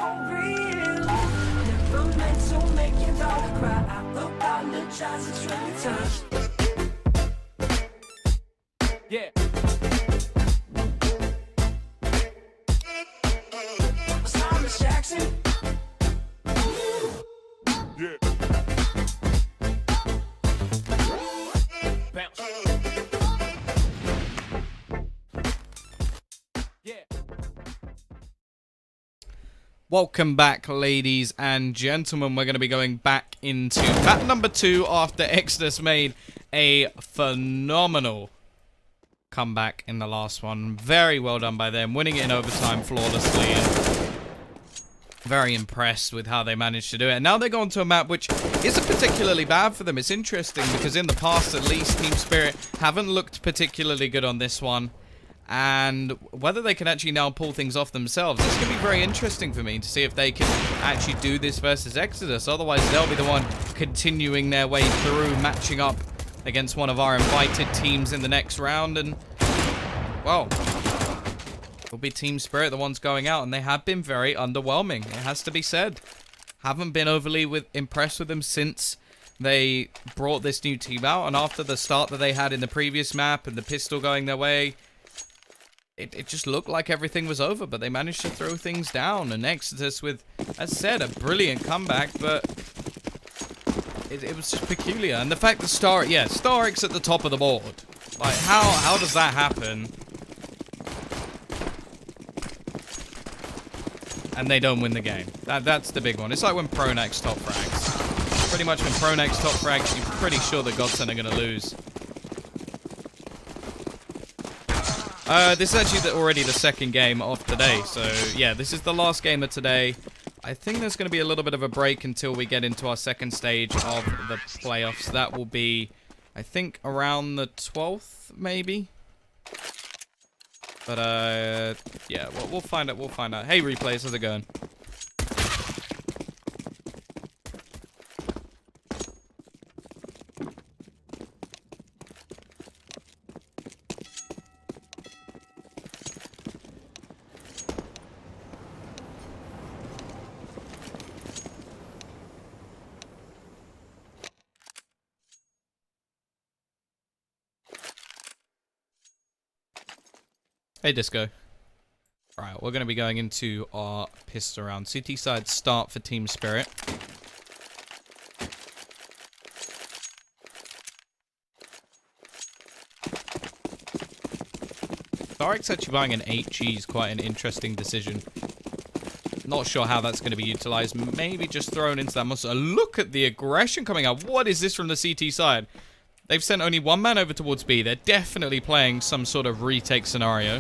for real. Never meant to make your daughter cry. I apologize, it's really time. Yeah. Thomas Jackson. Yeah. Bounce. Yeah. Welcome back, ladies and gentlemen. We're going to be going back into map number 2 after eXtatus made a phenomenal comeback in the last one. Very well done by them, winning it in overtime flawlessly. And very impressed with how they managed to do it. And now they go on to a map which isn't particularly bad for them. It's interesting because in the past, at least, Team Spirit haven't looked particularly good on this one. And whether they can actually now pull things off themselves, it's going to be very interesting for me to see if they can actually do this versus eXtatus. Otherwise, they'll be the one continuing their way through, matching up against one of our invited teams in the next round. And, well, it'll be Team Spirit the ones going out, and they have been very underwhelming, it has to be said. Haven't been overly impressed with them since they brought this new team out, and after the start that they had in the previous map and the pistol going their way, it just looked like everything was over, but they managed to throw things down. And eXtatus with, as I said, a brilliant comeback, but it was just peculiar. And the fact that Starix at the top of the board, like, how does that happen? And they don't win the game. That's the big one. It's like when Pronax top frags. Pretty much when Pronax top frags, you're pretty sure that Godsend are going to lose. This is actually already the second game of today. So, yeah, this is the last game of today. I think there's going to be a little bit of a break until we get into our second stage of the playoffs. That will be, I think, around the 12th, maybe? But, yeah, we'll find out, Hey, Replays, how's it going? Hey, Disco. Right, we're going to be going into our pistol round. CT side start for Team Spirit. Starix actually buying an 8G is quite an interesting decision. Not sure how that's going to be utilized. Maybe just thrown into that monster. Look at the aggression coming out. What is this from the CT side? They've sent only one man over towards B. They're definitely playing some sort of retake scenario.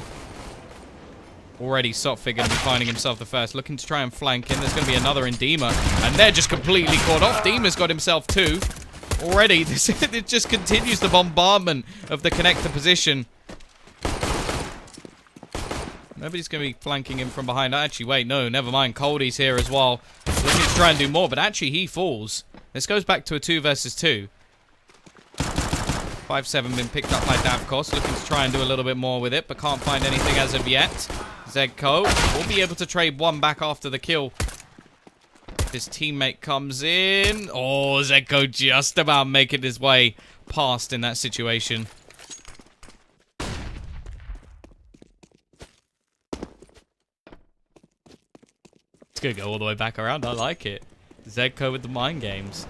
Already Sotfig going to be finding himself the first. Looking to try and flank in. There's going to be another in Dima. And they're just completely caught off. Dima's got himself two. Already, it just continues the bombardment of the connector position. Nobody's going to be flanking him from behind. Actually, wait, no, never mind. Coldie's here as well. Looking to try and do more, but actually he falls. This goes back to a 2 versus 2. 5-7 been picked up by Davkos, looking to try and do a little bit more with it, but can't find anything as of yet. Zegko will be able to trade one back after the kill. His teammate comes in. Oh, Zegko just about making his way past in that situation. It's going to go all the way back around. I like it. Zegko with the mind games.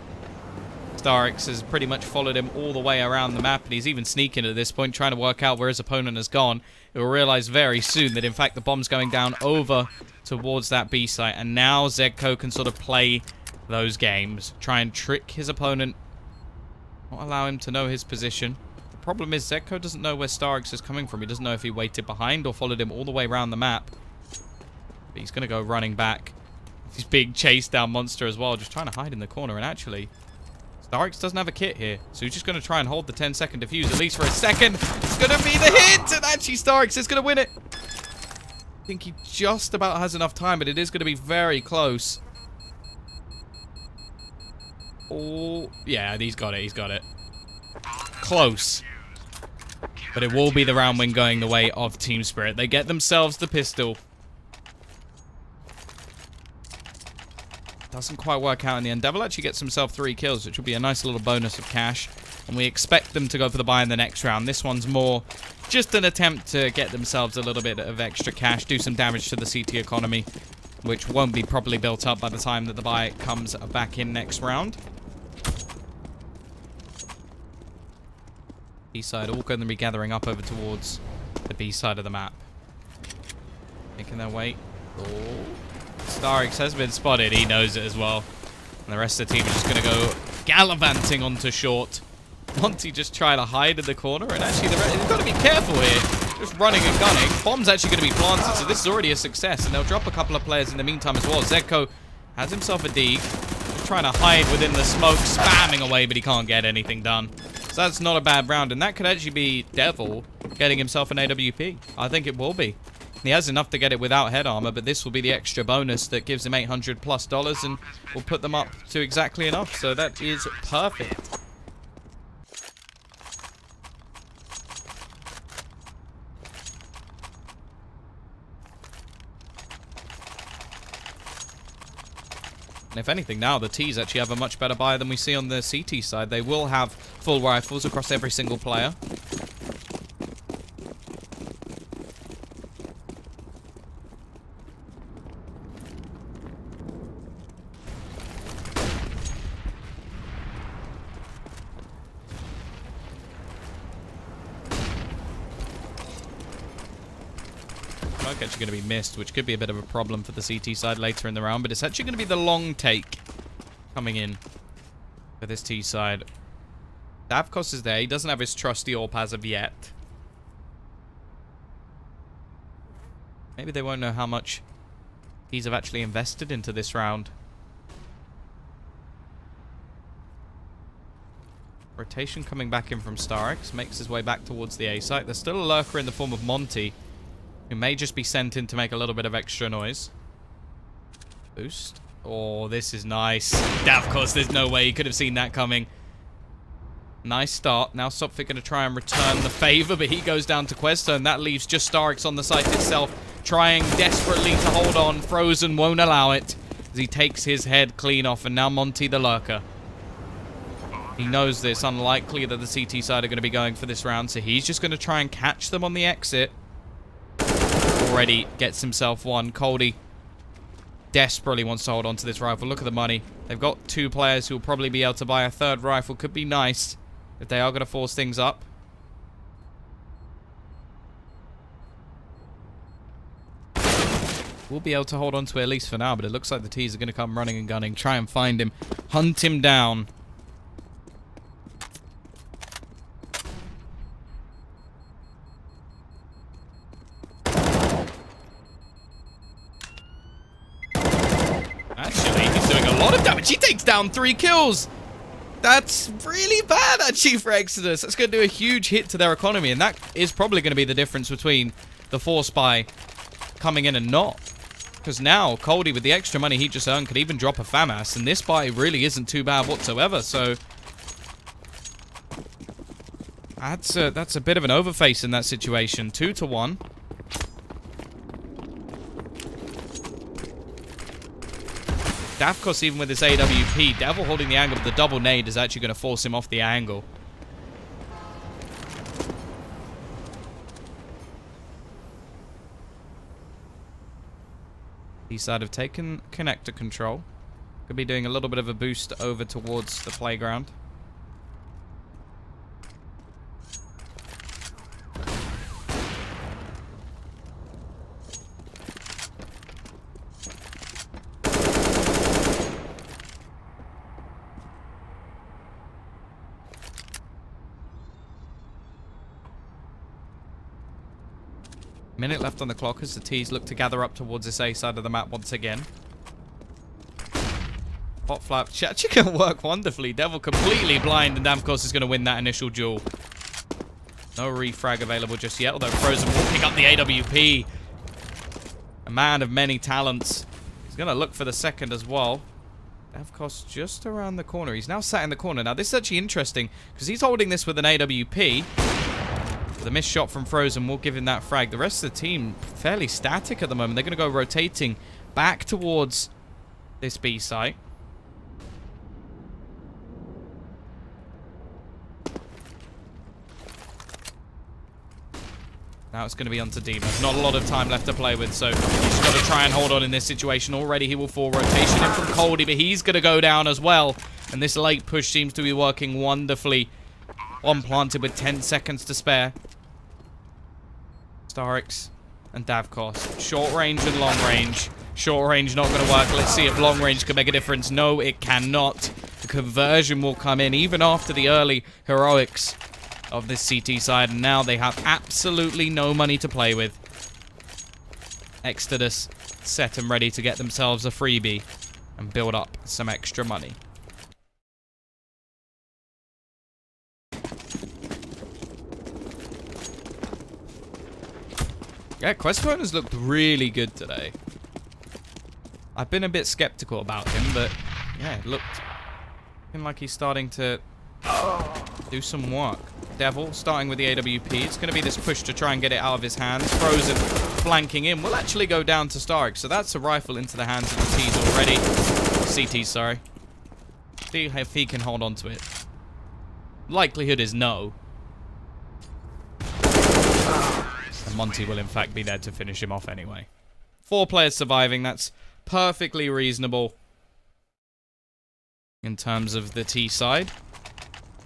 Starix has pretty much followed him all the way around the map, and he's even sneaking at this point, trying to work out where his opponent has gone. He will realize very soon that, in fact, the bomb's going down over towards that B site, and now Zegko can sort of play those games, try and trick his opponent, not allow him to know his position. The problem is Zegko doesn't know where Starix is coming from. He doesn't know if he waited behind or followed him all the way around the map. But he's going to go running back. He's being chased down monster as well, just trying to hide in the corner, and actually Starix doesn't have a kit here, so he's just going to try and hold the 10-second defuse, at least for a second. It's going to be the hit, and actually Starix is going to win it. I think he just about has enough time, but it is going to be very close. Oh, yeah, he's got it, he's got it. Close. But it will be the round win going the way of Team Spirit. They get themselves the pistol. Doesn't quite work out in the end. Devil actually gets himself 3 kills, which will be a nice little bonus of cash. And we expect them to go for the buy in the next round. This one's more just an attempt to get themselves a little bit of extra cash, do some damage to the CT economy, which won't be properly built up by the time that the buy comes back in next round. B side all going to be gathering up over towards the B side of the map. Making their way. Oh. Starix has been spotted. He knows it as well. And the rest of the team is just going to go gallivanting onto short. Monty just trying to hide in the corner. And actually, they've got to be careful here. Just running and gunning. Bomb's actually going to be planted, so this is already a success. And they'll drop a couple of players in the meantime as well. Zedko has himself a dig. Just trying to hide within the smoke, spamming away, but he can't get anything done. So that's not a bad round. And that could actually be Devil getting himself an AWP. I think it will be. He has enough to get it without head armor, but this will be the extra bonus that gives him $800+ and will put them up to exactly enough. So that is perfect. And if anything, now the T's actually have a much better buy than we see on the CT side. They will have full rifles across every single player. Actually going to be missed, which could be a bit of a problem for the CT side later in the round, but it's actually going to be the long take coming in for this T side. Davkos is there. He doesn't have his trusty AWP as of yet. Maybe they won't know how much T's have actually invested into this round. Rotation coming back in from Starix. Makes his way back towards the A site. There's still a lurker in the form of Monty, who may just be sent in to make a little bit of extra noise. Boost. Oh, this is nice. Davkos, there's no way he could have seen that coming. Nice start. Now Sophic going to try and return the favor, but he goes down to Questa, and that leaves just Starix on the site itself, trying desperately to hold on. Frozen won't allow it, as he takes his head clean off, and now Monty the lurker. He knows this. Unlikely that the CT side are going to be going for this round, so he's just going to try and catch them on the exit. Already gets himself one. Coldy desperately wants to hold on to this rifle. Look at the money. They've got 2 players who will probably be able to buy a 3rd rifle. Could be nice if they are going to force things up. We'll be able to hold on to it at least for now, but it looks like the T's are going to come running and gunning. Try and find him. Hunt him down. Damage. He takes down 3 kills. That's really bad, actually, for eXtatus. That's going to do a huge hit to their economy, and that is probably going to be the difference between the force buy coming in and not. Because now, Coldy, with the extra money he just earned, could even drop a FAMAS, and this buy really isn't too bad whatsoever, so that's a bit of an overface in that situation. 2-1. Davkos, even with his AWP, Devil holding the angle, but the double nade is actually going to force him off the angle. East side have taken connector control. Could be doing a little bit of a boost over towards the playground. Minute left on the clock as the T's look to gather up towards this A side of the map once again. Hot flap. Actually can work wonderfully. Devil completely blind, and Davkos is going to win that initial duel. No refrag available just yet, although Frozen will pick up the AWP. A man of many talents. He's going to look for the second as well. Davkos just around the corner. He's now sat in the corner. Now, this is actually interesting, because he's holding this with an AWP. The missed shot from Frozen will give him that frag. The rest of the team fairly static at the moment. They're going to go rotating back towards this B site. Now it's going to be onto Dima. Not a lot of time left to play with, so he's got to try and hold on in this situation. Already he will fall rotation in from Coldy, but he's going to go down as well. And this late push seems to be working wonderfully. One planted with 10 seconds to spare. Starix and Davkos. Short range and long range. Short range not going to work. Let's see if long range can make a difference. No, it cannot. The conversion will come in even after the early heroics of this CT side, and now they have absolutely no money to play with. eXtatus set and ready to get themselves a freebie and build up some extra money. Yeah, Quest Owners looked really good today. I've been a bit skeptical about him, but yeah, it looked like he's starting to do some work. Devil starting with the AWP. It's going to be this push to try and get it out of his hands. Frozen flanking in. Will actually go down to Starix. So that's a rifle into the hands of the T's already. CT, sorry. See if he can hold on to it. Likelihood is no. And Monty will in fact be there to finish him off anyway. 4 players surviving. That's perfectly reasonable in terms of the T side.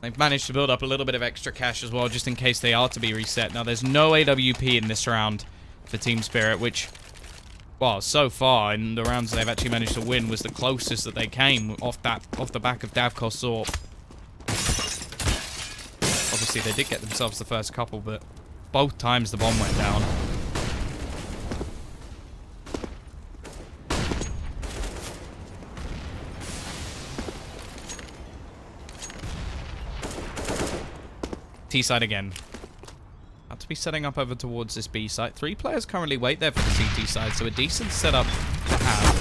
They've managed to build up a little bit of extra cash as well, just in case they are to be reset. Now, there's no AWP in this round for Team Spirit, which, well, so far in the rounds they've actually managed to win was the closest that they came off the back of Davkos' AWP. Obviously, they did get themselves the first couple, but both times the bomb went down. T-side again. Have to be setting up over towards this B side. 3 players currently wait there for the CT side, so a decent setup to have.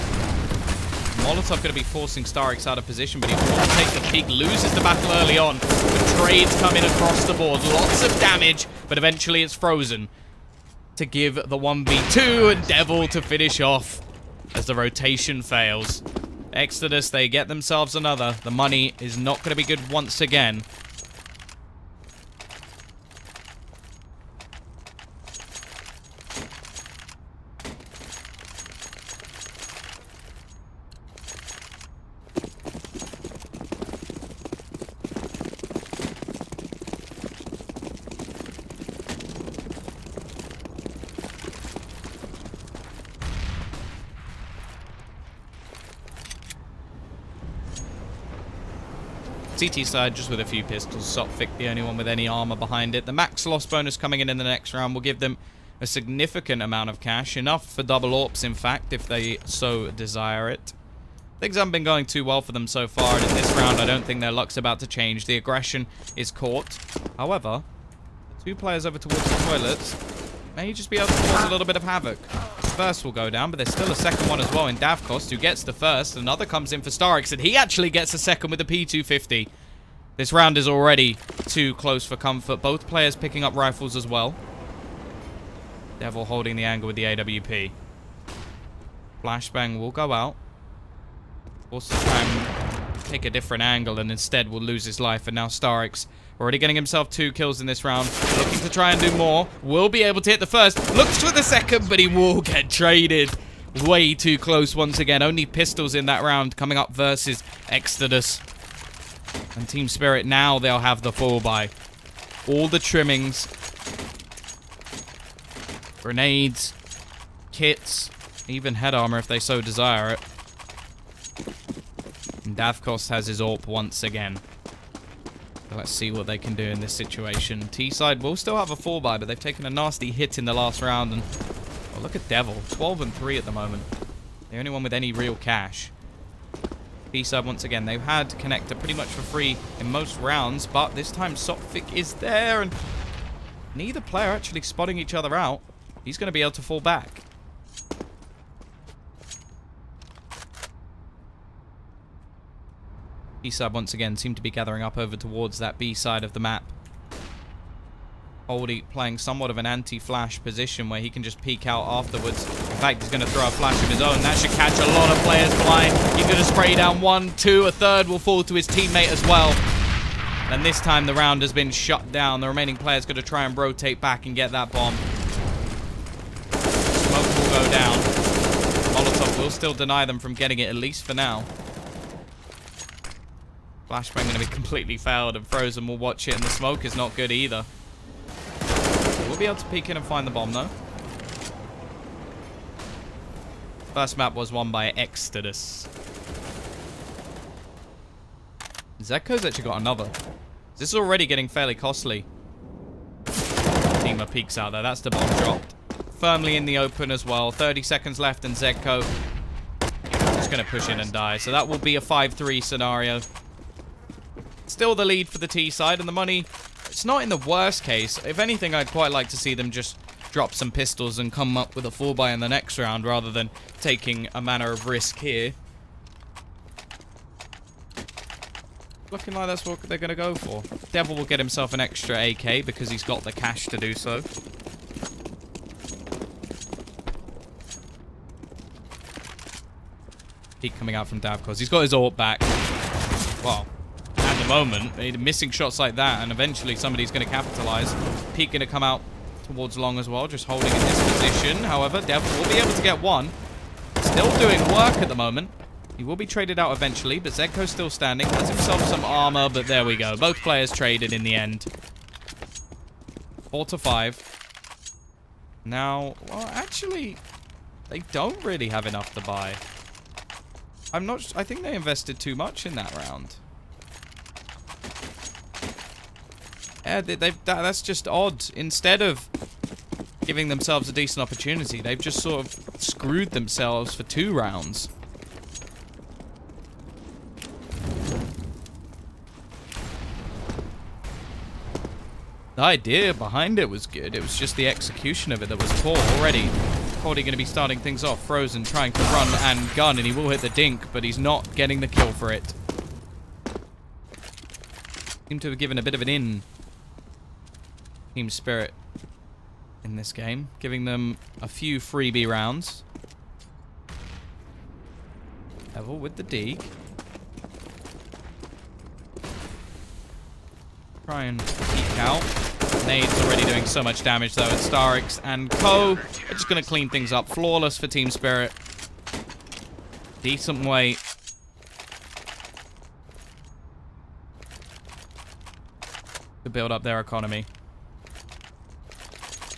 Molotov going to be forcing Starix out of position, but he will take the peek, loses the battle early on. The trades come in across the board. Lots of damage, but eventually it's Frozen to give the 1v2 and Devil to finish off as the rotation fails. eXtatus, they get themselves another. The money is not going to be good once again. CT side just with a few pistols. Sophic the only one with any armor behind it. The max loss bonus coming in the next round will give them a significant amount of cash. Enough for double AWPs, in fact, if they so desire it. Things haven't been going too well for them so far, and in this round I don't think their luck's about to change. The aggression is caught. However, the 2 players over towards the toilets may just be able to cause a little bit of havoc. First will go down, but there's still a second one as well in Davkos, who gets the first. Another comes in for Starix, and he actually gets a second with the P250. This round is already too close for comfort. Both players picking up rifles as well. Devil holding the angle with the AWP. Flashbang will go out. Also try and take a different angle, and instead will lose his life. And now Starix already getting himself 2 kills in this round. Looking to try and do more. Will be able to hit the first. Looks for the second, but he will get traded. Way too close once again. Only pistols in that round coming up versus eXtatus. And Team Spirit now, they'll have the full buy. All the trimmings. Grenades. Kits. Even head armor if they so desire it. And Davkos has his AWP once again. Let's see what they can do in this situation. T-side will still have a 4-buy, but they've taken a nasty hit in the last round. And oh, look at Devil. 12 and 3 at the moment. The only one with any real cash. T-side, once again, they've had Connector pretty much for free in most rounds, but this time Sophic is there, and neither player actually spotting each other out. He's going to be able to fall back. T-side once again seem to be gathering up over towards that B side of the map. Oldie playing somewhat of an anti-flash position where he can just peek out afterwards. In fact, he's going to throw a flash of his own. That should catch a lot of players blind. He's going to spray down 1, 2, a third will fall to his teammate as well. And this time the round has been shut down. The remaining player's going to try and rotate back and get that bomb. go down. Molotov will still deny them from getting it, at least for now. Flashbang going to be completely failed, and Frozen will watch it, and the smoke is not good either. We'll be able to peek in and find the bomb, though. First map was won by eXtatus. Zekko's actually got another. This is already getting fairly costly. Teamer peeks out there. That's the bomb dropped. Firmly in the open as well. 30 seconds left, and Zekko just going to push in and die. So that will be a 5-3 scenario. Still the lead for the T side, and the money, it's not in the worst case. If anything, I'd quite like to see them just drop some pistols and come up with a 4x in the next round rather than taking a manner of risk here. Looking like that's what they're going to go for. Devil will get himself an extra AK because he's got the cash to do so. Peek coming out from Davkos. He's got his ult back. Well, at the moment, missing shots like that, and eventually somebody's going to capitalize. Peek going to come out towards long as well, just holding in this position. However, Devil will be able to get one. Still doing work at the moment. He will be traded out eventually, but Zekko's still standing. Has himself some armor, but there we go. Both players traded in the end. 4-5. Now, well, actually, they don't really have enough to buy. I think they invested too much in that round. Yeah, that's just odd. Instead of giving themselves a decent opportunity, they've just sort of screwed themselves for 2 rounds. The idea behind it was good. It was just the execution of it that was poor already. Cody going to be starting things off. Frozen trying to run and gun, and he will hit the dink, but he's not getting the kill for it. Seem to have given a bit of an in. Team Spirit in this game, giving them a few freebie rounds. Devil with the deke. Try and peek out. Nade's already doing so much damage though, and Starix and Co are just going to clean things up. Flawless for Team Spirit. Decent way to build up their economy.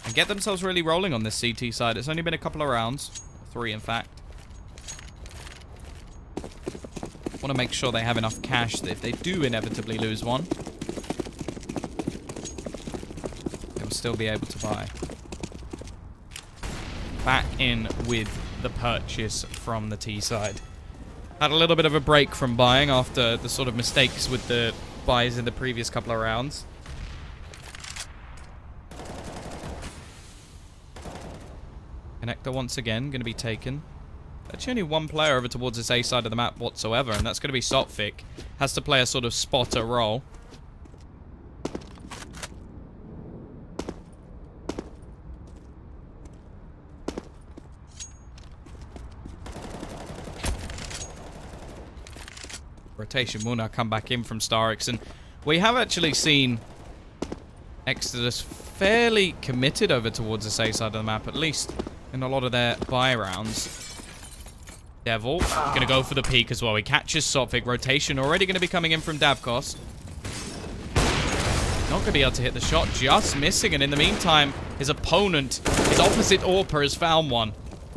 And get themselves really rolling on this CT side. It's only been a couple of rounds. 3 in fact. Want to make sure they have enough cash that if they do inevitably lose one, still be able to buy. Back in with the purchase from the T side. Had a little bit of a break from buying after the sort of mistakes with the buys in the previous couple of rounds. Connector once again going to be taken. Actually only one player over towards this A side of the map whatsoever, and that's going to be Sopvik. Has to play a sort of spotter role. Rotation will now come back in from Starix, and we have actually seen eXtatus fairly committed over towards the safe side of the map, at least in a lot of their buy rounds. Devil going to go for the peak as well. He catches Sopvik. Rotation already going to be coming in from Davkos. Not going to be able to hit the shot, just missing, and in the meantime, his opponent, his opposite AWPer, has found one.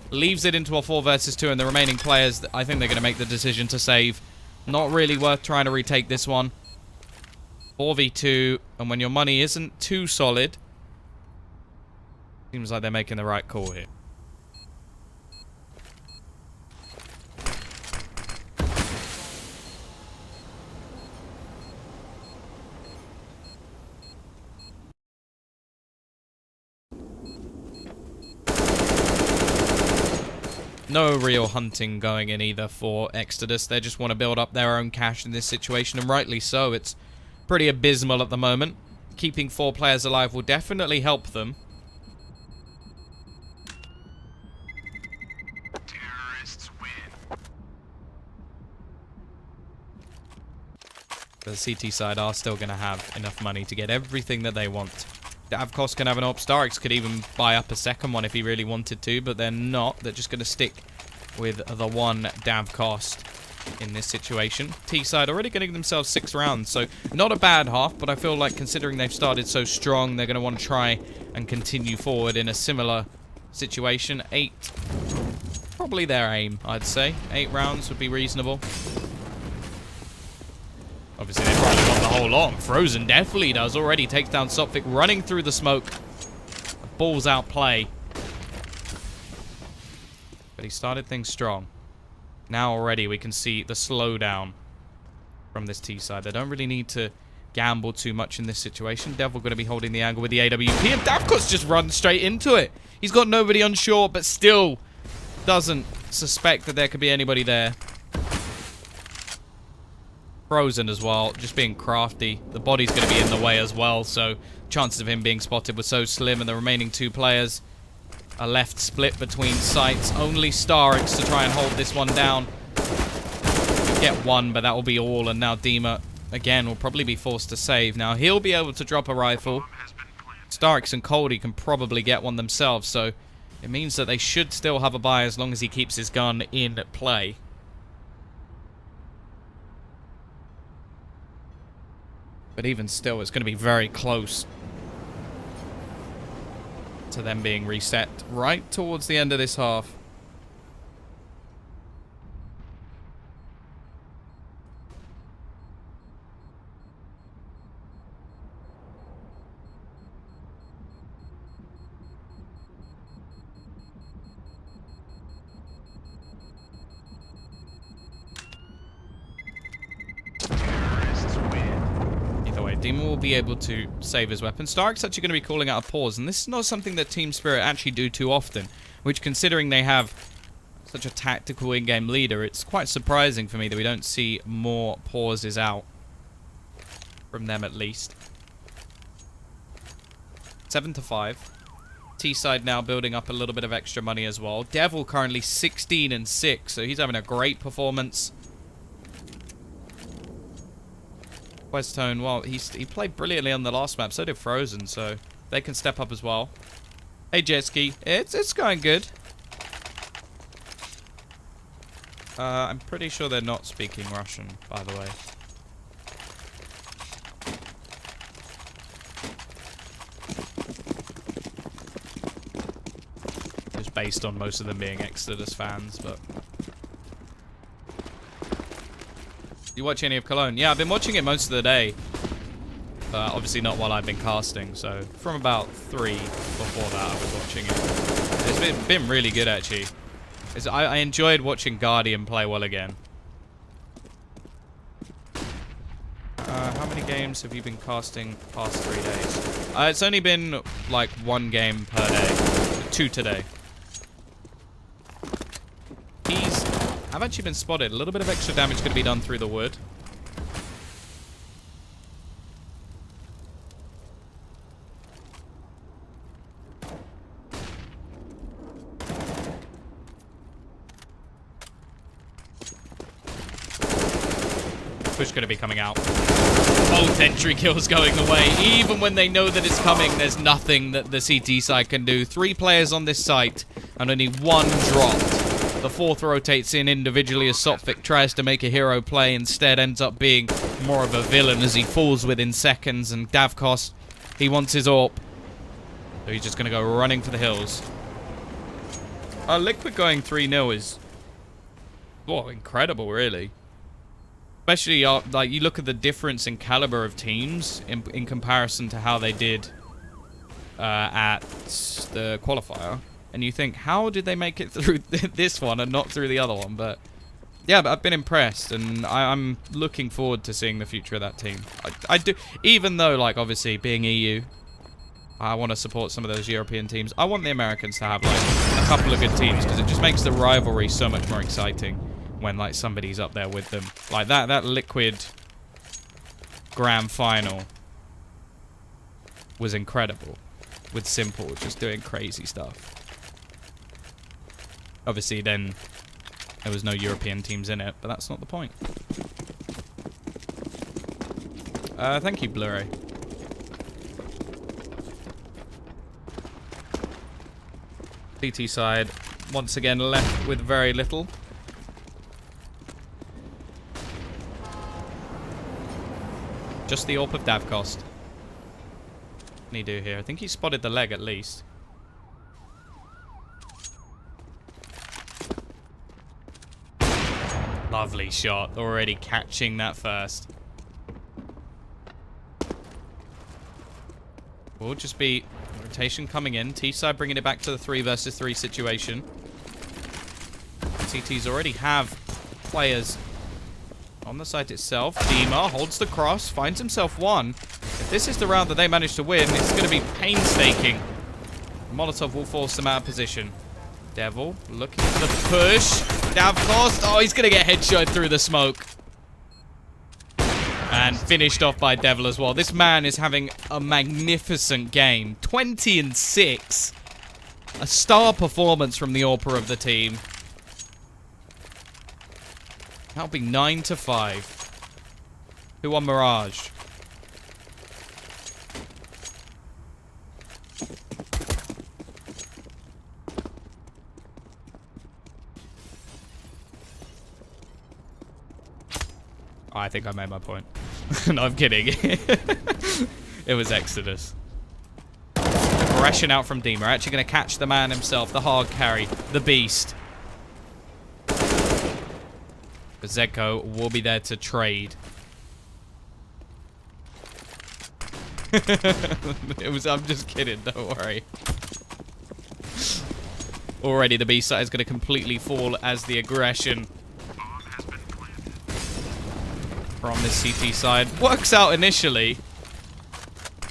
Leaves it into a 4 versus 2, and the remaining players, I think they're going to make the decision to save. Not really worth trying to retake this one. 4v2, and when your money isn't too solid, seems like they're making the right call here. No real hunting going in either for eXtatus. They just want to build up their own cash in this situation, and rightly so. It's pretty abysmal at the moment. Keeping 4 players alive will definitely help them. Terrorists win. The CT side are still going to have enough money to get everything that they want. Davkos can have an AWP. Starix could even buy up a second one if he really wanted to, but they're not. They're just going to stick with the one Davkos in this situation. T-side already getting themselves 6 rounds, so not a bad half, but I feel like considering they've started so strong, they're going to want to try and continue forward in a similar situation. 8, probably their aim, I'd say. 8 rounds would be reasonable. Obviously, they probably want the whole lot. Frozen definitely does. Already takes down Sophic, running through the smoke. A balls out play. But he started things strong. Now already we can see the slowdown from this T side. They don't really need to gamble too much in this situation. Devil going to be holding the angle with the AWP, and Davkos just runs straight into it. He's got nobody on shore, but still doesn't suspect that there could be anybody there. Frozen as well, just being crafty. The body's going to be in the way as well, so chances of him being spotted were so slim, and the remaining 2 players are left split between sites. Only Starix to try and hold this one down. Get one, but that will be all, and now Dima, again, will probably be forced to save. Now, he'll be able to drop a rifle. Starix and Coldy can probably get one themselves, so it means that they should still have a buy as long as he keeps his gun in play. But even still, it's going to be very close to them being reset right towards the end of this half. Demon will be able to save his weapon. Stark's actually going to be calling out a pause, and this is not something that Team Spirit actually do too often, which, considering they have such a tactical in-game leader, it's quite surprising for me that we don't see more pauses out from them at least. 7-5. T-side now building up a little bit of extra money as well. Devil currently 16-6, so he's having a great performance. Westone, well, he played brilliantly on the last map, so did Frozen, so they can step up as well. Hey, Jetski, it's going good. I'm pretty sure they're not speaking Russian, by the way. Just based on most of them being eXtatus fans, but... You watch any of Cologne? Yeah, I've been watching it most of the day. But obviously not while I've been casting, so from about 3 before that I was watching it. It's been really good, actually. I enjoyed watching Guardian play well again. How many games have you been casting past 3 days? It's only been like 1 game per day. 2 today. I've actually been spotted. A little bit of extra damage going to be done through the wood. Push going to be coming out. Both entry kills going away. Even when they know that it's coming, there's nothing that the CT side can do. 3 players on this site and only 1 dropped. The 4th rotates in individually as Sophic tries to make a hero play. Instead ends up being more of a villain as he falls within seconds. And Davkos, he wants his AWP. So he's just going to go running for the hills. Liquid going 3-0 is... well, incredible, really. Especially, like, you look at the difference in caliber of teams in comparison to how they did at the qualifier. And you think, how did they make it through this one and not through the other one? But yeah, but I've been impressed, and I'm looking forward to seeing the future of that team. I do, even though, like, obviously being EU, I want to support some of those European teams. I want the Americans to have like a couple of good teams because it just makes the rivalry so much more exciting when like somebody's up there with them. Like that Liquid grand final was incredible with Simple just doing crazy stuff. Obviously, then there was no European teams in it, but that's not the point. Thank you, Blu-ray. CT side, once again, left with very little. Just the AWP of Davcost. What can he do here? I think he spotted the leg at least. Lovely shot. Already catching that first. Will just be rotation coming in. T-side bringing it back to the 3 versus 3 situation. CTs already have players on the site itself. Dima holds the cross, finds himself one. If this is the round that they manage to win, it's going to be painstaking. Molotov will force them out of position. Devil looking for the push. Davcost. Oh, he's going to get headshot through the smoke. And finished off by Devil as well. This man is having a magnificent game. 20 and 6. A star performance from the AWPer of the team. That'll be 9 to 5. Who won Mirage? Oh, I think I made my point. No, I'm kidding. It was eXtatus. Aggression out from Dima. Actually going to catch the man himself, the hard carry, the beast. But Zedko will be there to trade. I'm just kidding, don't worry. Already the beast side is going to completely fall as the aggression from this CT side works out initially,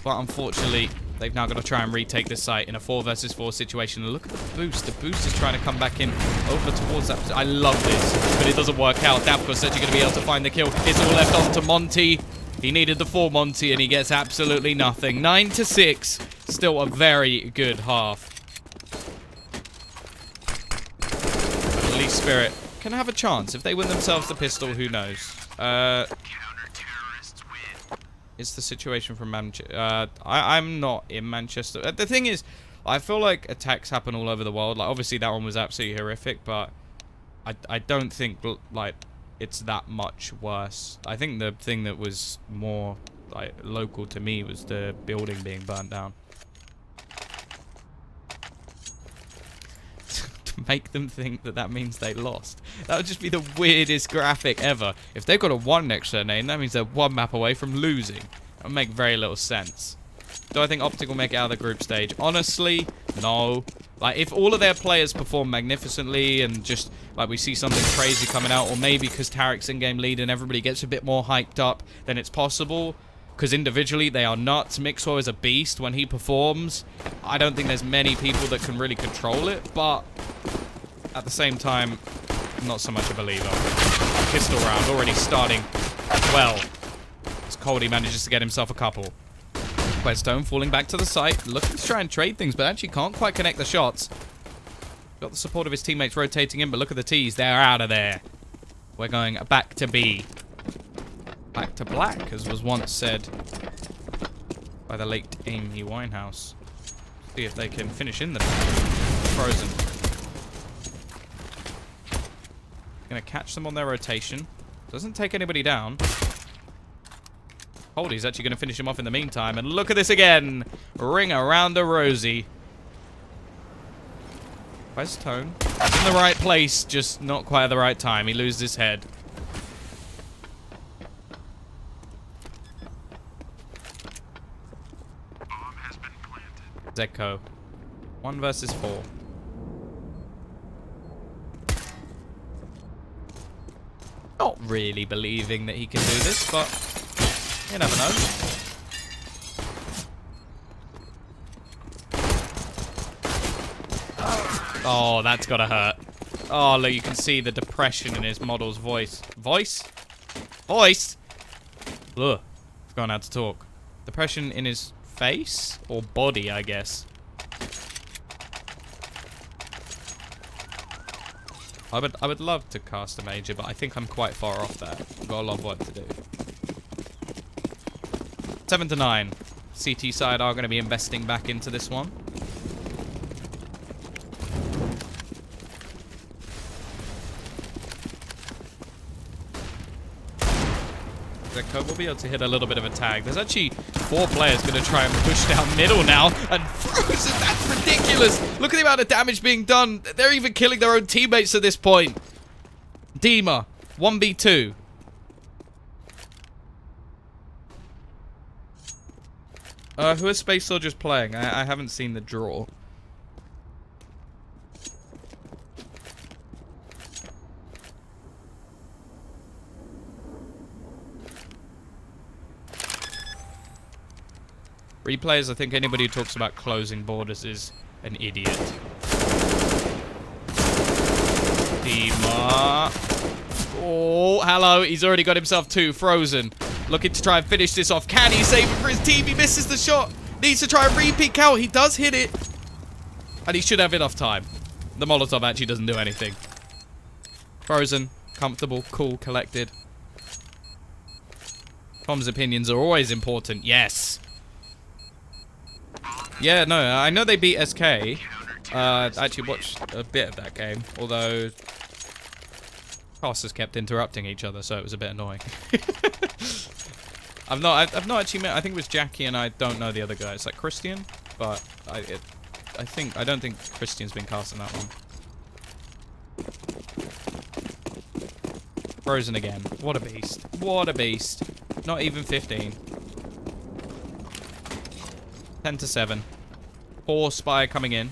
but unfortunately they've now got to try and retake this site in a 4 versus 4 situation. Look at the boost. The boost is trying to come back in over towards that. I love this, but it doesn't work out. Davcost actually going to be able to find the kill. It's all left on to Monty. He needed the 4 Monty, and he gets absolutely nothing. 9 to 6. Still a very good half. But at least Spirit can have a chance. If they win themselves the pistol, who knows? Is the situation from Manchester? I'm not in Manchester. The thing is, I feel like attacks happen all over the world. Like, obviously that one was absolutely horrific, but I don't think like it's that much worse. I think the thing that was more like local to me was the building being burnt down. To make them think that that means they lost. That would just be the weirdest graphic ever. If they've got a 1 next to their name, that means they're 1 map away from losing. That would make very little sense. Do I think Optic will make it out of the group stage? Honestly, no. Like, if all of their players perform magnificently and just, like, we see something crazy coming out, or maybe because Tarek's in-game lead and everybody gets a bit more hyped up, then it's possible. Because individually, they are nuts. Mixwell is a beast when he performs. I don't think there's many people that can really control it, but at the same time, not so much a believer. Pistol round already starting well. As Coldy manages to get himself a couple. Questone falling back to the site, looking to try and trade things, but actually can't quite connect the shots. Got the support of his teammates rotating in, but look at the T's. They're out of there. We're going back to B. Back to black, as was once said by the late Amy Winehouse. See if they can finish in the Frozen. Gonna catch them on their rotation. Doesn't take anybody down. Holdy's actually gonna finish him off in the meantime. And look at this again. Ring around the rosy. Where's Tone? He's in the right place, just not quite at the right time. He loses his head. Zedko. 1 versus 4. Not really believing that he can do this, but you never know. Oh, that's gotta hurt. Oh, look, you can see the depression in his model's voice. Voice? Voice? Ugh. I've gone out to talk. Depression in his face? Or body, I guess. I would love to cast a major, but I think I'm quite far off that. I've got a lot of work to do. 7 to 9. CT side are going to be investing back into this one. Zeko will be able to hit a little bit of a tag. There's actually 4 players going to try and push down middle now. And Frozen, that's ridiculous. Look at the amount of damage being done. They're even killing their own teammates at this point. Dima, 1v2. Who are Space Soldiers playing? I haven't seen the draw. Replayers, I think anybody who talks about closing borders is an idiot. Dima. Oh, hello. He's already got himself 2. Frozen. Looking to try and finish this off. Can he save it for his team? He misses the shot. Needs to try and re-peek out. He does hit it. And he should have enough time. The Molotov actually doesn't do anything. Frozen. Comfortable. Cool. Collected. Tom's opinions are always important. Yes. Yeah, no, I know they beat SK. I actually watched a bit of that game. Although... casters kept interrupting each other, so it was a bit annoying. I've not actually met. I think it was Jackie, and I don't know the other guy. It's like Christian, but I don't think Christian's been cast in that one. Frozen again. What a beast! What a beast! Not even 15. 10-7. 4 spy coming in.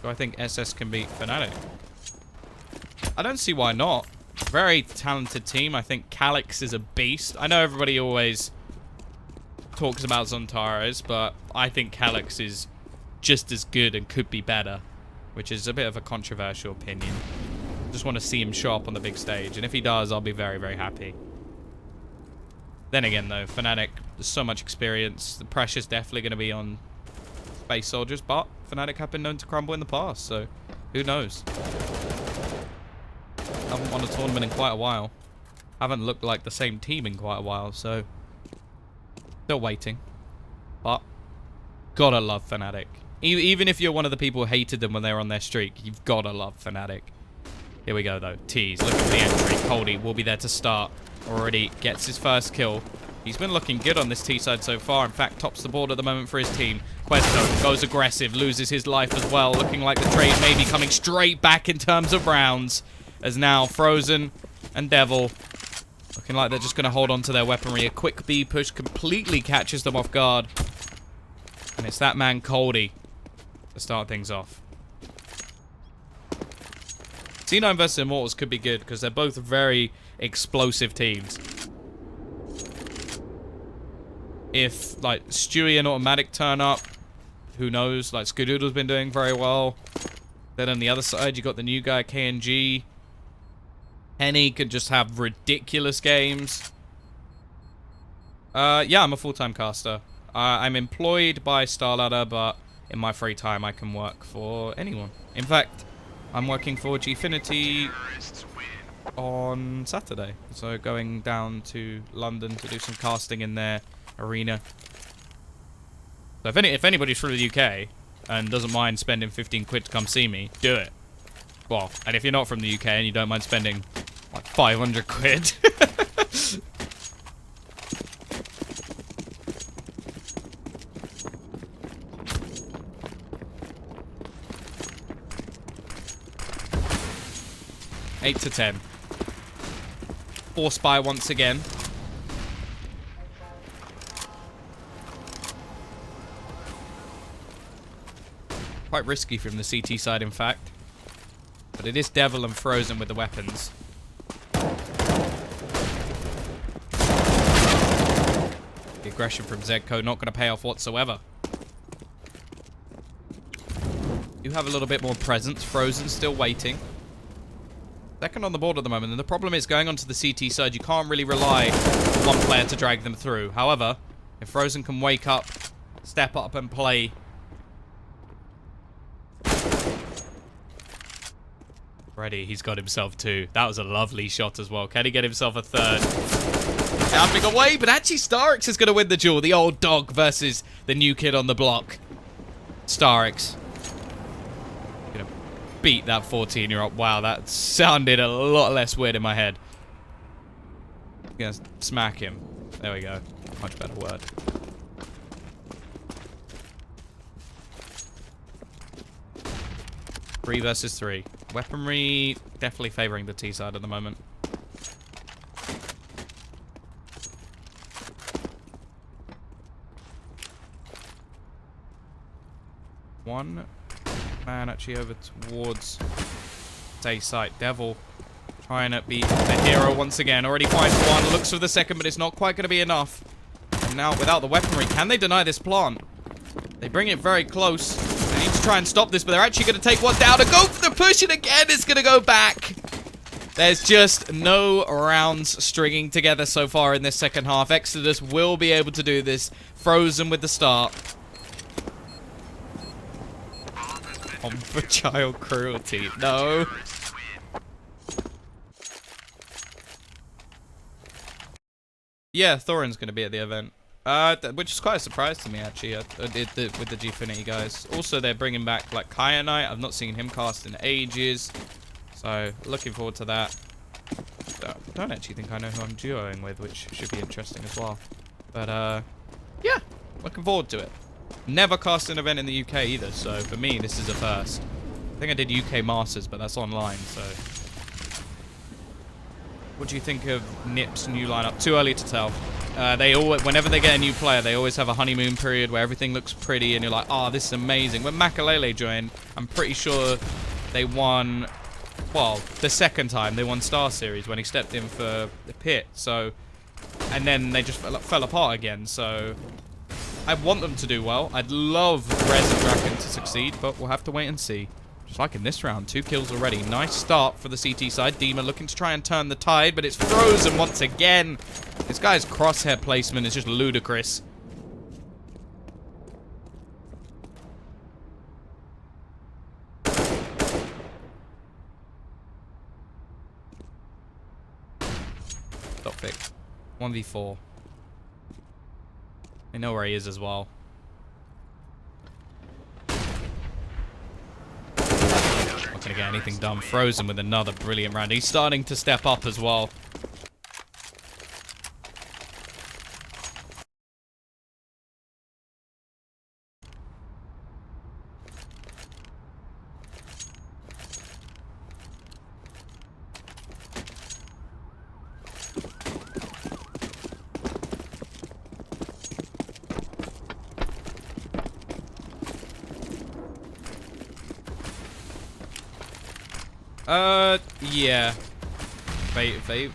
Do I think SS can beat Fnatic? I don't see why not. Very talented team. I think Calyx is a beast. I know everybody always talks about Zontaros, but I think Calyx is just as good and could be better, which is a bit of a controversial opinion. Just want to see him show up on the big stage, and if he does, I'll be very, very happy. Then again, though, Fnatic, there's so much experience. The pressure's definitely going to be on Space Soldiers, but Fnatic have been known to crumble in the past, so who knows? Haven't won a tournament in quite a while. Haven't looked like the same team in quite a while, so still waiting. But gotta love Fnatic. Even if you're one of the people who hated them when they were on their streak, you've gotta love Fnatic. Here we go, though. Tease. Look at the entry. Coldy will be there to start. Already gets his first kill. He's been looking good on this T side so far. In fact, tops the board at the moment for his team. Questo goes aggressive, loses his life as well. Looking like the trade may be coming straight back in terms of rounds. As now Frozen and Devil looking like they're just going to hold on to their weaponry. A quick B push completely catches them off guard. And it's that man Coldy to start things off. C9 versus Immortals could be good because they're both very explosive teams. If, like, Stewie and Automatic turn up, who knows? Like, Skadoodle's been doing very well. Then on the other side, you got the new guy, KNG. Henny could just have ridiculous games. Yeah, I'm a full-time caster. I'm employed by Starladder, but in my free time, I can work for anyone. In fact, I'm working for Gfinity on Saturday. So going down to London to do some casting in their arena. So if anybody's from the UK and doesn't mind spending 15 quid to come see me, do it. Well, and if you're not from the UK and you don't mind spending like 500 quid. Eight to 10. 4 spy once again. Quite risky from the CT side, in fact. But it is Devil and Frozen with the weapons. The aggression from Zedco not going to pay off whatsoever. You have a little bit more presence. Frozen still waiting. Second on the board at the moment, and the problem is going onto the CT side, you can't really rely on one player to drag them through. However, if Frozen can wake up, step up and play. Ready, he's got himself 2. That was a lovely shot as well. Can he get himself a 3rd? Jumping away, but actually Starix is going to win the duel. The old dog versus the new kid on the block. Starix. Going to beat that 14-year-old. Wow, that sounded a lot less weird in my head. Going to smack him. There we go. Much better word. Three versus 3. Weaponry definitely favoring the T side at the moment. One man actually over towards A site. Devil trying to beat the hero once again. Already finds one. Looks for the second, but it's not quite going to be enough. And now without the weaponry, can they deny this plant? They bring it very close. They need to try and stop this, but they're actually going to take one down and go for the push, and again it's going to go back. There's just no rounds stringing together so far in this second half. eXtatus will be able to do this. Frozen with the start. On for child cruelty. No. Yeah, Thorin's going to be at the event. Which is quite a surprise to me, actually, with the Gfinity guys. Also, they're bringing back, like, Kyanite. I've not seen him cast in ages. So, looking forward to that. I don't actually think I know who I'm duoing with, which should be interesting as well. But, yeah, looking forward to it. Never cast an event in the UK either, so for me, this is a first. I think I did UK Masters, but that's online, so... What do you think of Nip's new lineup? Too early to tell. They always, whenever they get a new player, they always have a honeymoon period where everything looks pretty and you're like, oh, this is amazing. When Makalele joined, I'm pretty sure they won, well, the second time they won Star Series when he stepped in for the pit. So, and then they just fell apart again. So, I want them to do well. I'd love Rez and Draken to succeed, but we'll have to wait and see. Just like in this round, 2 kills already. Nice start for the CT side. Dima looking to try and turn the tide, but it's frozen once again. This guy's crosshair placement is just ludicrous. Stop pick. 1v4. They know where he is as well. Not going to get anything done. Frozen with another brilliant round. He's starting to step up as well. Yeah. Vavaliv?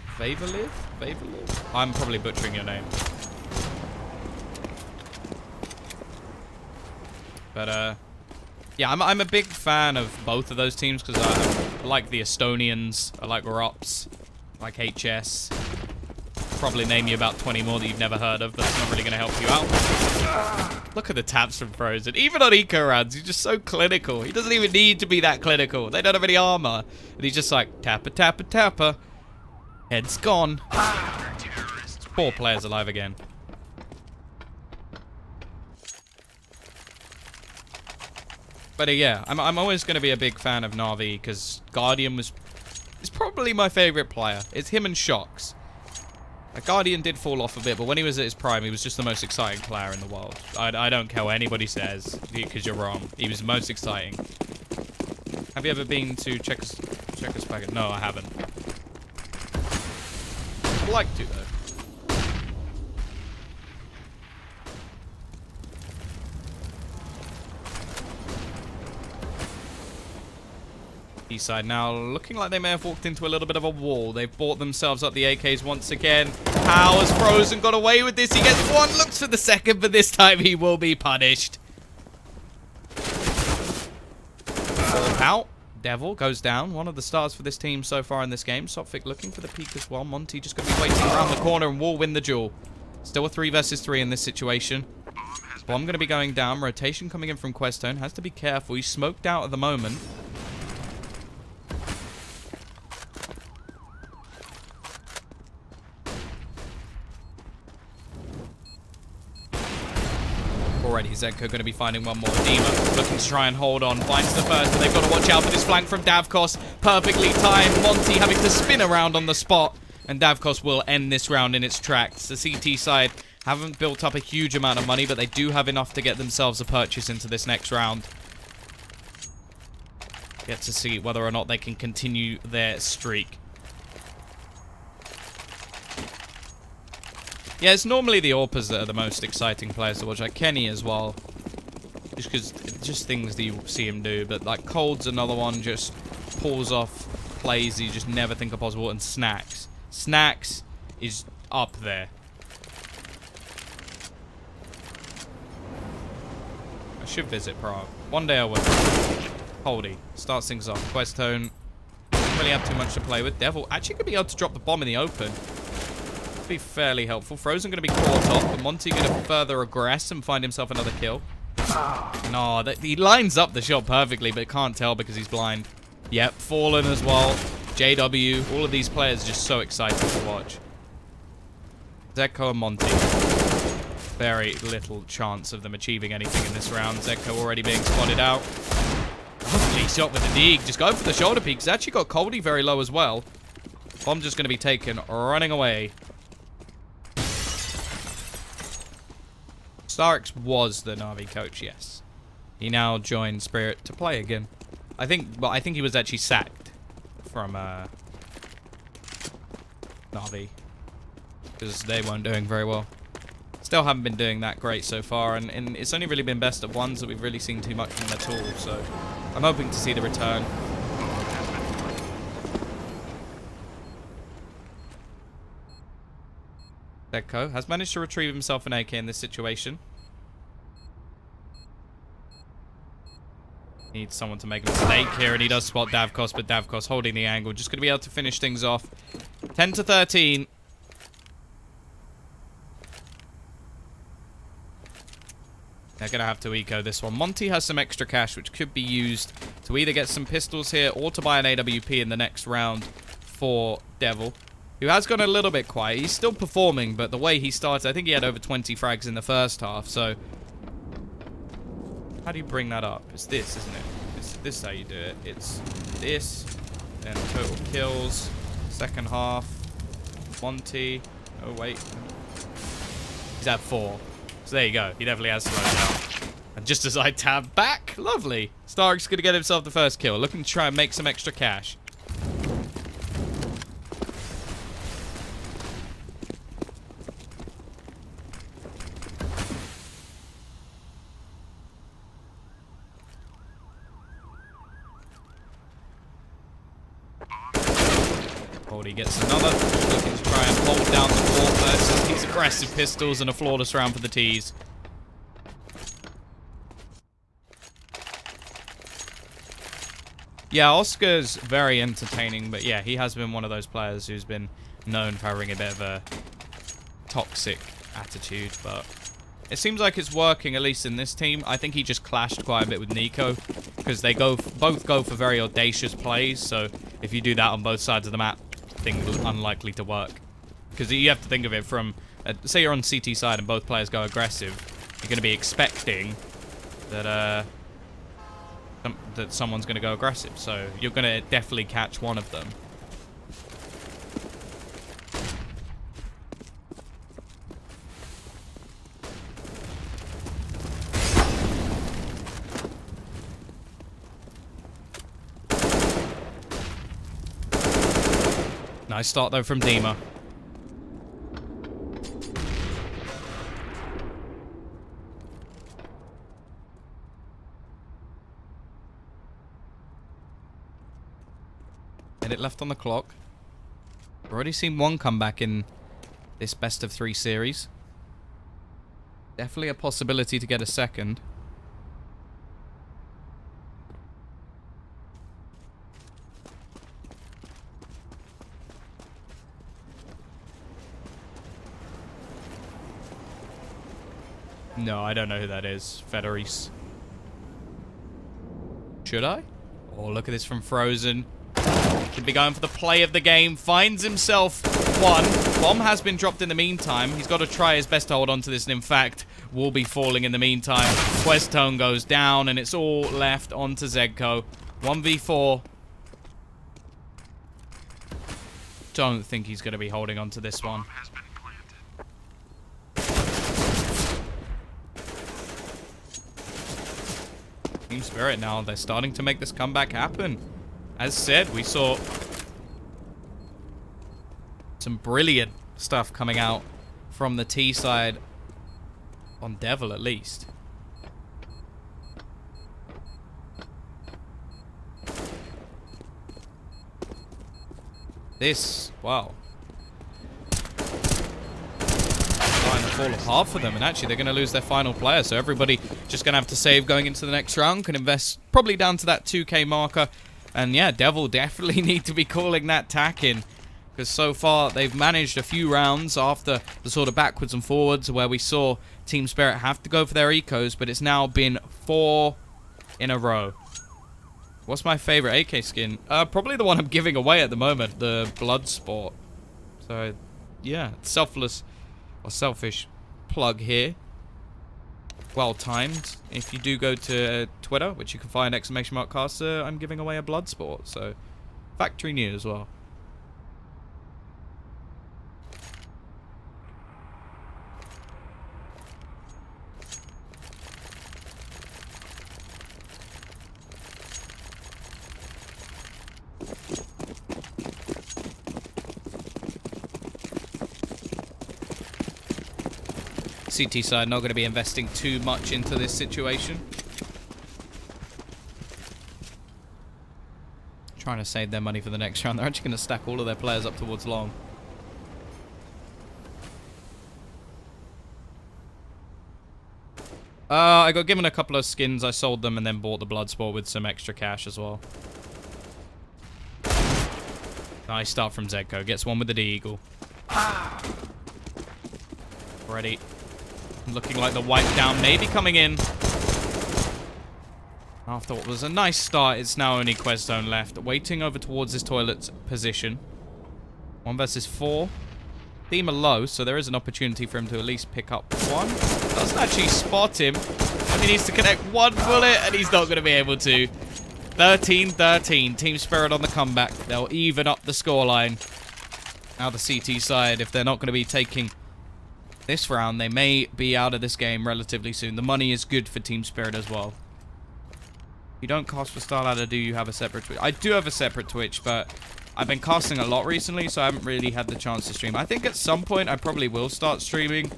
I'm probably butchering your name. But, yeah, I'm a big fan of both of those teams because I like the Estonians, I like ROPS, I like HS. Probably name you about 20 more that you've never heard of, but it's not really going to help you out. Look at the taps from Frozen. Even on eco rounds, he's just so clinical. He doesn't even need to be that clinical. They don't have any armor. And he's just like, tapper, tapper, tapper. Head's gone. 4 players alive again. But yeah, I'm always going to be a big fan of Na'Vi because Guardian is probably my favorite player. It's him and Shocks. Guardian did fall off a bit, but when he was at his prime, he was just the most exciting player in the world. I don't care what anybody says, because you're wrong. He was the most exciting. Have you ever been to Czechoslovakia? No, I haven't. I'd like to, though. Side now looking like they may have walked into a little bit of a wall. They've bought themselves up the AKs once again. How has Frozen got away with this? He gets one, looks for the second, but this time he will be punished. Out. Devil goes down. One of the stars for this team so far in this game. Sophic looking for the peak as well. Monty just going to be waiting around the corner and will win the duel. Still a 3 versus 3 in this situation. Bomb going to be going down. Rotation coming in from Questone. Has to be careful. He's smoked out at the moment. already. Zedko going to be finding one more. Dima looking to try and hold on. Finds the first, but they've got to watch out for this flank from Davkos. Perfectly timed. Monty having to spin around on the spot. And Davkos will end this round in its tracks. The CT side haven't built up a huge amount of money, but they do have enough to get themselves a purchase into this next round. Get to see whether or not they can continue their streak. Yeah, it's normally the AWPers that are the most exciting players to watch. Like Kenny as well. Just because, just things that you see him do. But like Cold's another one, just pulls off plays you just never think are possible. And Snacks. Snacks is up there. I should visit Prague. One day I will. Holdy starts things off. Quest Tone doesn't really have too much to play with. Devil actually could be able to drop the bomb in the open. Be fairly helpful. Frozen going to be caught off, but Monty going to further aggress and find himself another kill. No, he lines up the shot perfectly, but can't tell because he's blind. Yep, Fallen as well. JW, all of these players just so exciting to watch. Zedko and Monty. Very little chance of them achieving anything in this round. Zedko already being spotted out. Lovely shot with the dig. Just going for the shoulder peak. He's actually got Coldy very low as well. Bomb just going to be taken, running away. Starix was the Na'Vi coach, yes. He now joined Spirit to play again. I think he was actually sacked from Na'Vi because they weren't doing very well. Still haven't been doing that great so far, and it's only really been best of ones that we've really seen too much from their tool. So I'm hoping to see the return. Zedko has managed to retrieve himself an AK in this situation. Needs someone to make a mistake here, and he does spot Davkos, but Davkos holding the angle. Just going to be able to finish things off. 10 to 13. They're going to have to eco this one. Monty has some extra cash, which could be used to either get some pistols here or to buy an AWP in the next round for Devil, who has gone a little bit quiet. He's still performing, but the way he started, I think he had over 20 frags in the first half, so how do you bring that up? It's this, isn't it? It's this how you do it. It's this, then total kills, second half, Monty. Oh, wait. He's at 4. So there you go. He definitely has slowed down. And just as I tab back, lovely. Stark's going to get himself the first kill, looking to try and make some extra cash. He gets another, looking to try and hold down the wall versus these aggressive pistols and a flawless round for the T's. Yeah, Oscar's very entertaining, but yeah, he has been one of those players who's been known for having a bit of a toxic attitude, but it seems like it's working, at least in this team. I think he just clashed quite a bit with Nico, because they both go for very audacious plays, so if you do that on both sides of the map, things unlikely to work. Because you have to think of it from, say you're on CT side and both players go aggressive, you're going to be expecting that that someone's going to go aggressive. So you're going to definitely catch one of them. Nice start, though, from Dima. Minute left on the clock. We've already seen one comeback in this best of 3 series. Definitely a possibility to get a second. No, I don't know who that is. Federice. Should I? Oh, look at this from Frozen. Could be going for the play of the game. Finds himself one. bomb has been dropped in the meantime. He's got to try his best to hold on to this, and in fact, will be falling in the meantime. Questone goes down, and it's all left onto Zegco. 1v4. Don't think he's going to be holding on to this one. Team Spirit now, they're starting to make this comeback happen. As said, we saw some brilliant stuff coming out from the T side, on Devil at least. This, wow. Starting to fall apart for them, and actually they're going to lose their final player, so everybody just going to have to save going into the next round, can invest probably down to that 2k marker, and yeah, Devil definitely need to be calling that tack in, because so far they've managed a few rounds after the sort of backwards and forwards where we saw Team Spirit have to go for their ecos, but it's now been 4 in a row. What's my favorite AK skin? Probably the one I'm giving away at the moment, the Bloodsport. So, yeah, selfless or selfish plug here. Well timed. If you do go to Twitter, which you can find !caster, I'm giving away a Bloodsport. So, factory new as well. CT side not going to be investing too much into this situation. Trying to save their money for the next round. They're actually going to stack all of their players up towards long. I got given a couple of skins. I sold them and then bought the Bloodsport with some extra cash as well. Nice start from Zegco. Gets one with the D-Eagle. Ready. Looking like the wipe down may be coming in. After what was a nice start, it's now only Questone left. Waiting over towards his toilet position. 1 versus 4. Theme are low, so there is an opportunity for him to at least pick up one. Doesn't actually spot him. Only needs to connect one bullet, and he's not going to be able to. 13-13. Team Spirit on the comeback. They'll even up the scoreline. Now the CT side, if they're not going to be taking this round, they may be out of this game relatively soon. The money is good for Team Spirit as well. You don't cast for Starladder, do you have a separate Twitch? I do have a separate Twitch, but I've been casting a lot recently, so I haven't really had the chance to stream. I think at some point I probably will start streaming.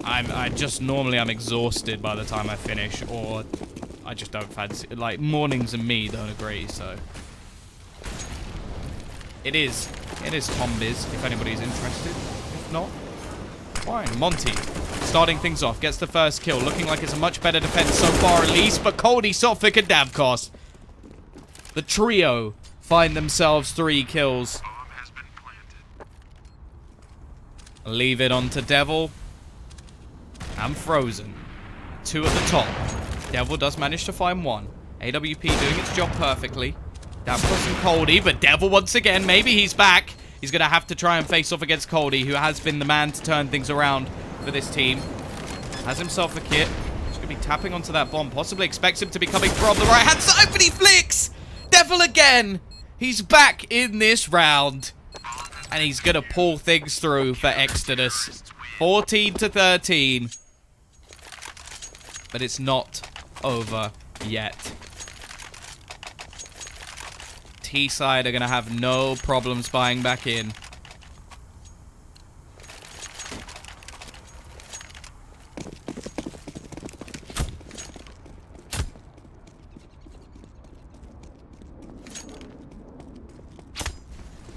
I'm exhausted by the time I finish, or I just don't fancy it. Like, mornings and me don't agree, so it is Tom Biz, if anybody's interested. If not, fine. Monty starting things off, gets the first kill, looking like it's a much better defense so far at least, but Coldie, Sophic, and Davkos, the trio, find themselves 3 kills. Leave it on to Devil and Frozen. 2 at the top. Devil does manage to find 1. AWP doing its job perfectly. Davkos and Coldie, but Devil once again, maybe he's back. He's going to have to try and face off against Coldie, who has been the man to turn things around for this team. Has himself a kit. He's going to be tapping onto that bomb. Possibly expects him to be coming from the right-hand side, but he flicks! Devil again! He's back in this round. And he's going to pull things through for eXtatus. 14-13. But it's not over yet. T-side are going to have no problems buying back in.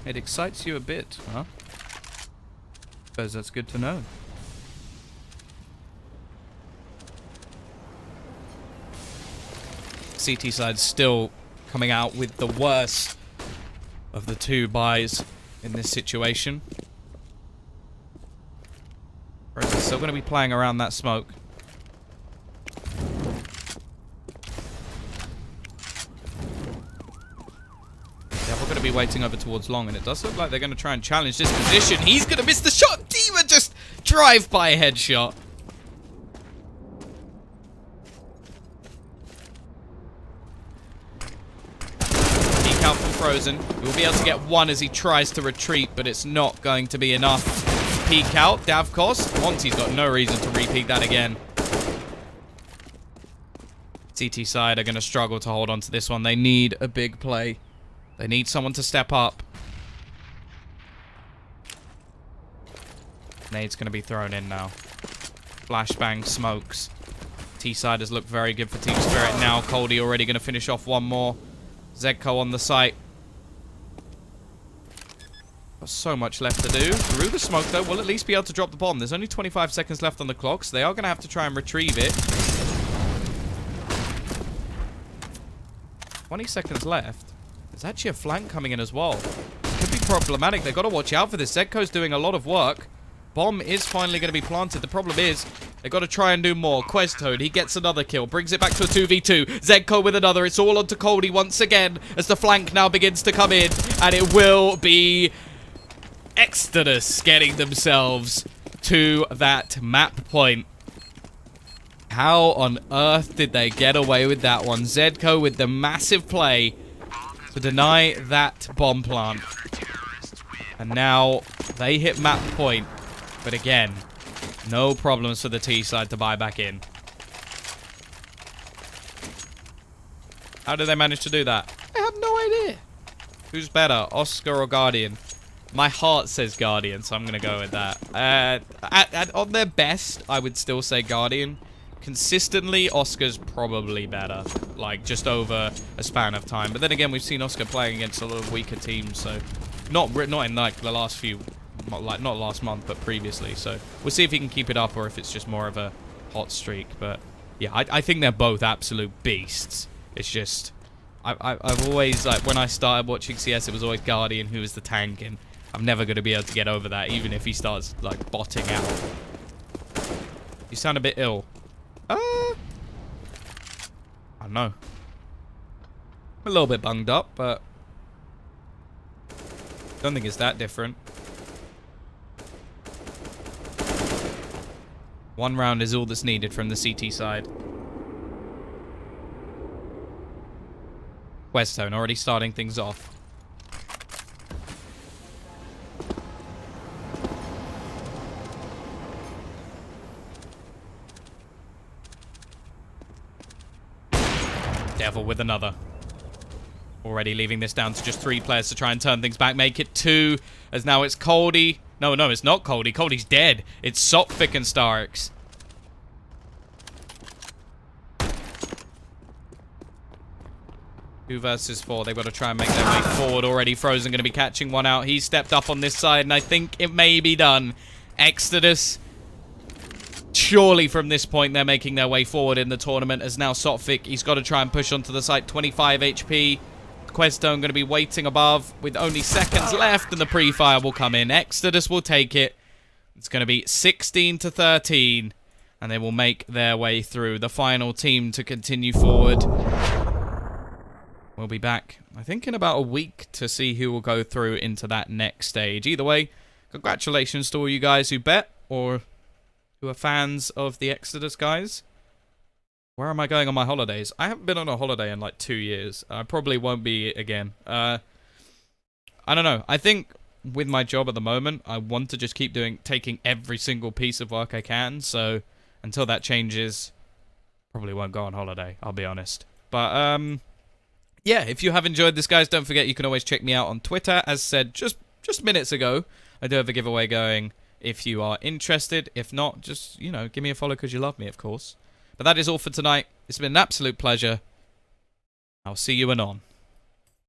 It excites you a bit, huh? Suppose that's good to know. CT side still coming out with the worst of the 2 buys in this situation. Whereas they're still going to be playing around that smoke. Devil going to be waiting over towards long, and it does look like they're going to try and challenge this position. He's going to miss the shot. Diva just drive-by headshot. Peek out from Frozen. He will be able to get one as he tries to retreat, but it's not going to be enough. Peek out. Davkos. Monty's got no reason to repeat that again. CT side are going to struggle to hold on to this one. They need a big play. They need someone to step up. Nade's going to be thrown in now. Flashbang smokes. T-side has looked very good for Team Spirit now. Coldy already going to finish off one more. Zedko on the site. Got so much left to do. Through the smoke, though, we'll at least be able to drop the bomb. There's only 25 seconds left on the clock, so they are going to have to try and retrieve it. 20 seconds left. There's actually a flank coming in as well. Could be problematic. They've got to watch out for this. Zedko's doing a lot of work. Bomb is finally going to be planted. The problem is, they've got to try and do more. Questone, he gets another kill. Brings it back to a 2v2. Zedko with another. It's all onto Coldy once again as the flank now begins to come in. And it will be eXtatus getting themselves to that map point. How on earth did they get away with that one? Zedko with the massive play to deny that bomb plant. And now they hit map point. But again, no problems for the T side to buy back in. How did they manage to do that? I have no idea. Who's better, Oscar or Guardian? My heart says Guardian, so I'm going to go with that. On their best, I would still say Guardian. Consistently, Oscar's probably better, like just over a span of time. But then again, we've seen Oscar playing against a lot of weaker teams, so not in like the last few, like not last month, but previously. So we'll see if he can keep it up or if it's just more of a hot streak. But yeah, I think they're both absolute beasts. It's just I've always, like, when I started watching CS, it was always Guardian who was the tank, and I'm never going to be able to get over that, even if he starts like botting out. You sound a bit ill. I don't know. I'm a little bit bunged up, but don't think it's that different. One round is all that's needed from the CT side. Questone already starting things off. Devil with another. Already leaving this down to just 3 players to try and turn things back. Make it 2, as now it's Coldy. No, it's not Coldy. Coldy's dead. It's Sophic and Starix. Two versus 4. They've got to try and make their way forward already. Frozen going to be catching one out. He's stepped up on this side, and I think it may be done. eXtatus. Surely from this point, they're making their way forward in the tournament, as now Sophic, he's got to try and push onto the site. 25 HP. Questone going to be waiting above with only seconds left, and the pre-fire will come in. eXtatus will take it. It's going to be 16-13, and they will make their way through. The final team to continue forward. We'll be back, I think, in about a week to see who will go through into that next stage. Either way, congratulations to all you guys who bet, or who are fans of the eXtatus guys. Where am I going on my holidays? I haven't been on a holiday in like 2 years. I probably won't be again. I don't know. I think with my job at the moment, I want to just keep taking every single piece of work I can. So until that changes, probably won't go on holiday, I'll be honest. But yeah, if you have enjoyed this, guys, don't forget you can always check me out on Twitter. As said just minutes ago, I do have a giveaway going if you are interested. If not, just, you know, give me a follow because you love me, of course. But that is all for tonight. It's been an absolute pleasure. I'll see you anon.